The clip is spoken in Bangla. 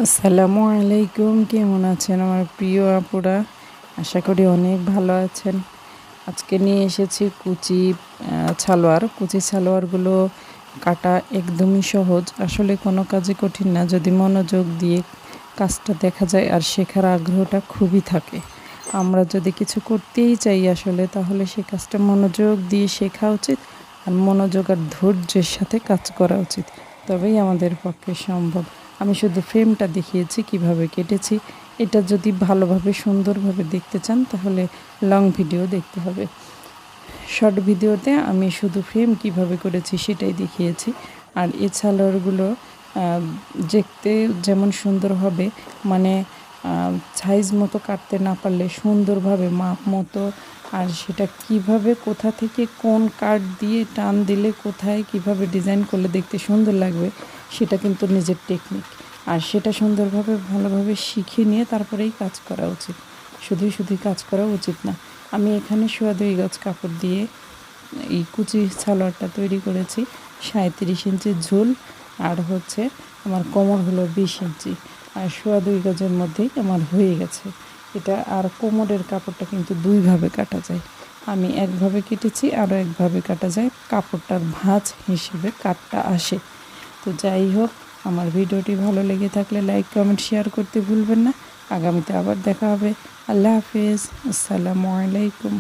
আসসালামু আলাইকুম। কেমন আছেন আমার প্রিয় আপুরা? আশা করি অনেক ভালো আছেন। আজকে নিয়ে এসেছি কুচি সালোয়ারগুলো কাটা একদমই সহজ। আসলে কোনো কাজই কঠিন না যদি মনোযোগ দিয়ে কাজটা দেখা যায় আর শেখার আগ্রহটা খুবই থাকে। আমরা যদি কিছু করতেই চাই আসলে তাহলে সে কাজটা মনোযোগ দিয়ে শেখা উচিত আর মনোযোগ আর ধৈর্যের সাথে কাজ করা উচিত, তবেই আমাদের পক্ষে সম্ভব। আমি শুধু ফ্রেমটা দেখিয়েছি কিভাবে কেটেছি। এটা যদি ভালোভাবে সুন্দরভাবে দেখতে চান তাহলে লং ভিডিও দেখতে হবে। শর্ট ভিডিওতে আমি শুধু ফ্রেম কিভাবে করেছি সেটাই দেখিয়েছি। আর এই সালোয়ারগুলো দেখতে যেমন সুন্দর হবে, মানে সাইজ মতো কাটতে না পারলে সুন্দরভাবে মাপ মতো, আর সেটা কিভাবে কোথা থেকে কোন কাট দিয়ে টান দিলে কোথায় কিভাবে ডিজাইন করলে দেখতে সুন্দর লাগবে সেটা কিন্তু নিজের টেকনিক। আর সেটা সুন্দরভাবে ভালোভাবে শিখে নিয়ে তারপরেই কাজ করা উচিত, শুধুই কাজ করা উচিত না। আমি এখানে 2.5 গজ কাপড় দিয়ে এই কুচি সালোয়ারটা তৈরি করেছি। 37 ইঞ্চি ঝুল, আর হচ্ছে আমার কোমর হলো 20 ইঞ্চি, আর 2.5 গজের মধ্যেই আমার হয়ে গেছে এটা। আর কোমরের কাপড়টা কিন্তু দুইভাবে কাটা যায়। আমি একভাবে কেটেছি, আরও একভাবে কাটা যায়, কাপড়টার ভাঁজ হিসেবে কাটটা আসে। তো যাই হোক, আমার ভিডিওটি ভালো লেগে থাকলে লাইক কমেন্ট শেয়ার করতে ভুলবেন না। আগামীতে আবার দেখা হবে। আল্লাহ হাফেজ। আসসালামু আলাইকুম।